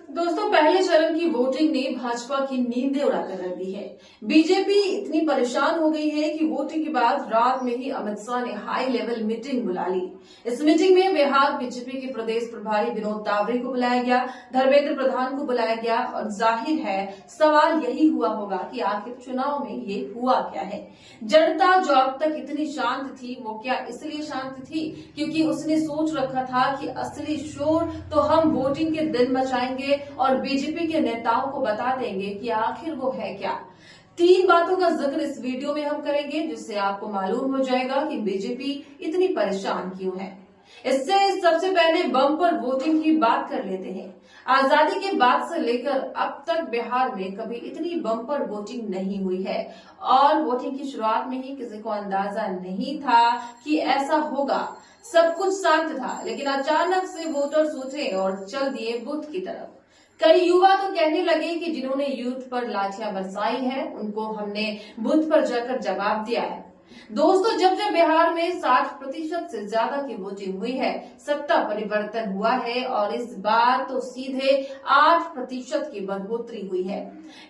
दोस्तों, पहले चरण की वोटिंग ने भाजपा की नींदें उड़ाकर रख दी है। बीजेपी इतनी परेशान हो गई है कि वोटिंग के बाद रात में ही अमित शाह ने हाई लेवल मीटिंग बुला ली। इस मीटिंग में बिहार बीजेपी के प्रदेश प्रभारी विनोद तावरे को बुलाया गया, धर्मेंद्र प्रधान को बुलाया गया और जाहिर है सवाल यही हुआ होगा कि आखिर चुनाव में ये हुआ क्या है। जनता जो अब तक इतनी शांत थी, वो क्या इसलिए शांत थी क्योंकि उसने सोच रखा था कि असली शोर तो हम वोटिंग के दिन मचाएंगे और बीजेपी के नेताओं को बता देंगे कि आखिर वो है क्या। 3 बातों का जिक्र इस वीडियो में हम करेंगे जिससे आपको मालूम हो जाएगा कि बीजेपी इतनी परेशान क्यों है। इससे सबसे पहले बम्पर वोटिंग की बात कर लेते हैं। आजादी के बाद से लेकर अब तक बिहार में कभी इतनी बम्पर वोटिंग नहीं हुई है और वोटिंग की शुरुआत में ही किसी को अंदाजा नहीं था कि ऐसा होगा। सब कुछ शांत था, लेकिन अचानक से वोटर्स उठे और चल दिए बूथ की तरफ। कई युवा तो कहने लगे कि जिन्होंने यूथ पर लाठियां बरसाई है उनको हमने बूथ पर जाकर जवाब दिया है। दोस्तों, जब बिहार में 60% से ज्यादा की वोटिंग हुई है, सत्ता परिवर्तन हुआ है और इस बार तो सीधे 8% की बढ़ोतरी हुई है।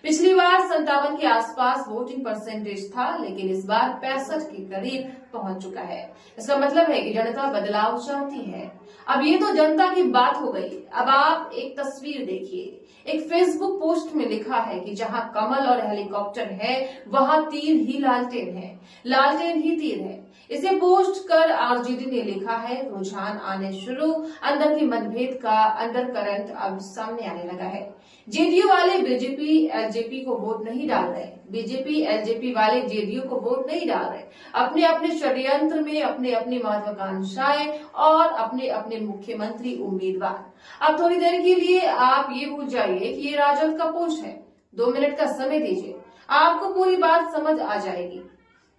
पिछली बार 57 के आसपास वोटिंग परसेंटेज था, लेकिन इस बार 65 के करीब पहुंच चुका है। इसका मतलब है कि जनता बदलाव चाहती है। अब ये तो जनता की बात हो गई। अब आप एक तस्वीर देखिए। एक फेसबुक पोस्ट में लिखा है कि जहां कमल और हेलीकॉप्टर है वहां तीर ही लालटेन है, लालटेन ही तीर है। इसे पोस्ट कर आरजेडी ने लिखा है, रुझान आने शुरू, अंदर की मतभेद का अंडर करंट अब सामने आने लगा है। जेडीयू वाले बीजेपी एलजेपी को वोट नहीं डाल रहे, बीजेपी एलजेपी वाले जेडीयू को वोट नहीं डाल रहे। अपने अपने षड्यंत्र में अपने अपनी महत्वाकांक्षाएं और अपने अपने मुख्यमंत्री उम्मीदवार। अब थोड़ी देर के लिए आप ये भूल जाइए कि ये राजद का पोस्ट है। 2 मिनट का समय दीजिए, आपको पूरी बात समझ आ जाएगी।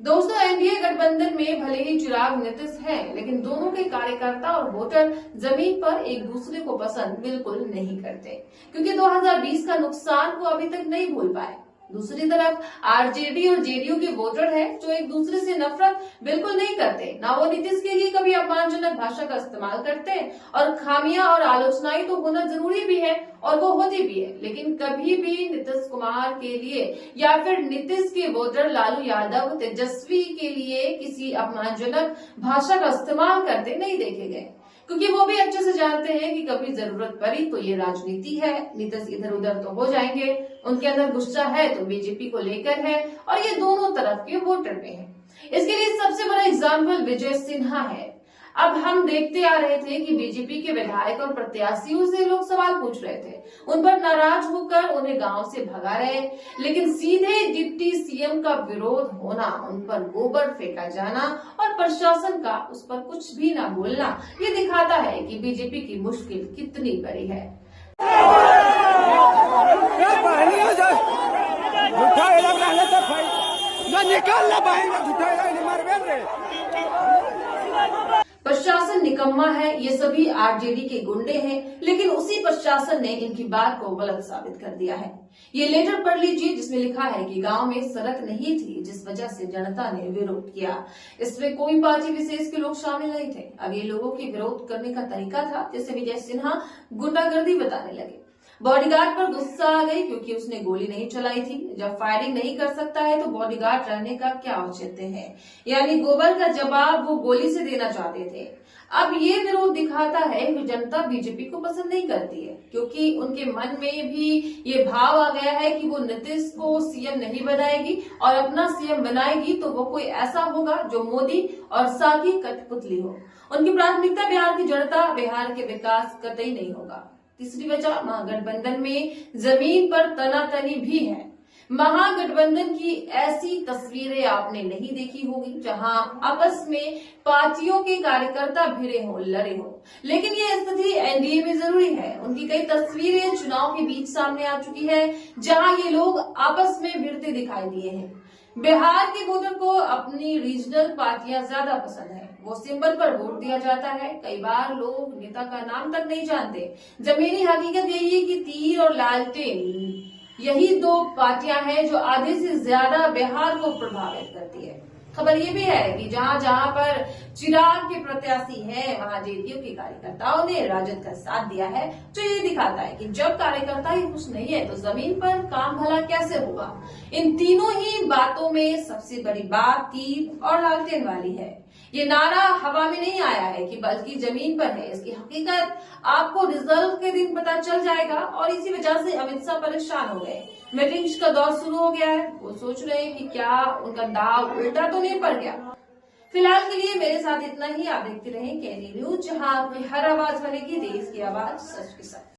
दोस्तों, एनडीए गठबंधन में भले ही चिराग नीतीश हैं, लेकिन दोनों के कार्यकर्ता और वोटर जमीन पर एक दूसरे को पसंद बिल्कुल नहीं करते, क्योंकि 2020 का नुकसान को अभी तक नहीं भूल पाए। दूसरी तरफ आरजेडी और जेडीयू के वोटर हैं जो एक दूसरे से नफरत बिल्कुल नहीं करते, ना वो नीतीश के लिए कभी अपमानजनक भाषा का इस्तेमाल करते हैं। और खामियां और आलोचनाएं तो होना जरूरी भी है और वो होती भी है, लेकिन कभी भी नीतीश कुमार के लिए या फिर नीतीश के वोटर लालू यादव तेजस्वी के लिए किसी अपमानजनक भाषा का इस्तेमाल करते नहीं देखे गए, क्योंकि वो भी अच्छे से जानते हैं कि कभी जरूरत पड़ी तो ये राजनीति है। नीतीश इधर उधर तो हो जाएंगे, उनके अंदर गुस्सा है तो बीजेपी को लेकर है और ये दोनों तरफ के वोटर में है। इसके लिए सबसे बड़ा एग्जाम्पल विजय सिन्हा है। अब हम देखते आ रहे थे कि बीजेपी के विधायक और प्रत्याशियों से लोग सवाल पूछ रहे थे, उन पर नाराज होकर उन्हें गांव से भगा रहे, लेकिन सीधे डिप्टी सीएम का विरोध होना, उन पर गोबर फेंका जाना और प्रशासन का उस पर कुछ भी ना बोलना, ये दिखाता है कि बीजेपी की मुश्किल कितनी बड़ी है। प्रशासन निकम्मा है, ये सभी आरजेडी के गुंडे हैं, लेकिन उसी प्रशासन ने इनकी बात को गलत साबित कर दिया है। ये लेटर पढ़ लीजिए जिसमें लिखा है कि गांव में सड़क नहीं थी जिस वजह से जनता ने विरोध किया। इसमें कोई पार्टी विशेष के लोग शामिल नहीं थे। अब ये लोगों के विरोध करने का तरीका था जिसे विजय सिन्हा गुंडागर्दी बताने लगे। बॉडीगार्ड पर गुस्सा आ गई क्योंकि उसने गोली नहीं चलाई थी। जब फायरिंग नहीं कर सकता है तो बॉडीगार्ड रहने का क्या औचित्य है, यानी गोबर का जवाब वो गोली से देना चाहते थे। अब ये विरोध दिखाता है कि जनता बीजेपी को पसंद नहीं करती है, क्योंकि उनके मन में भी ये भाव आ गया है कि वो नीतीश को सीएम नहीं बनाएगी और अपना सीएम बनाएगी तो वो कोई ऐसा होगा जो मोदी और शाह की कठपुतली हो। उनकी प्राथमिकता बिहार की जनता, बिहार के विकास कतई नहीं होगा। तीसरी वजह, महागठबंधन में जमीन पर तनातनी भी है। महागठबंधन की ऐसी तस्वीरें आपने नहीं देखी होगी जहां आपस में पार्टियों के कार्यकर्ता भिड़े हों, लड़े हों, लेकिन ये स्थिति एनडीए में जरूरी है। उनकी कई तस्वीरें चुनाव के बीच सामने आ चुकी है जहां ये लोग आपस में भिड़ते दिखाई दिए हैं। बिहार के वोटर को अपनी रीजनल पार्टियां ज्यादा पसंद है, वो सिंबल पर वोट दिया जाता है। कई बार लोग नेता का नाम तक नहीं जानते। जमीनी हकीकत यही है कि तीर और लालटेन यही 2 पार्टियां हैं जो आधे से ज्यादा बिहार को प्रभावित करती है। खबर ये भी है कि जहां जहां पर चिराग के प्रत्याशी हैं, वहां जेडीयू के कार्यकर्ताओं ने राजद का साथ दिया है, जो ये दिखाता है कि जब कार्यकर्ता ही खुश नहीं है तो जमीन पर काम भला कैसे होगा। इन तीनों ही बातों में सबसे बड़ी बात तीर और लालटेन वाली है। ये नारा हवा में नहीं आया है कि बल्कि जमीन पर है। इसकी हकीकत आपको रिजल्ट के दिन पता चल जाएगा और इसी वजह से अमित शाह परेशान हो गए। मीटिंग्स का दौर शुरू हो गया है। वो सोच रहे हैं कि क्या उनका दाव उल्टा तो नहीं पड़ गया। फिलहाल के लिए मेरे साथ इतना ही। आप देखते रहें कैनी न्यूज, जहां आपकी हर आवाज बनेगी देश की आवाज सच के साथ।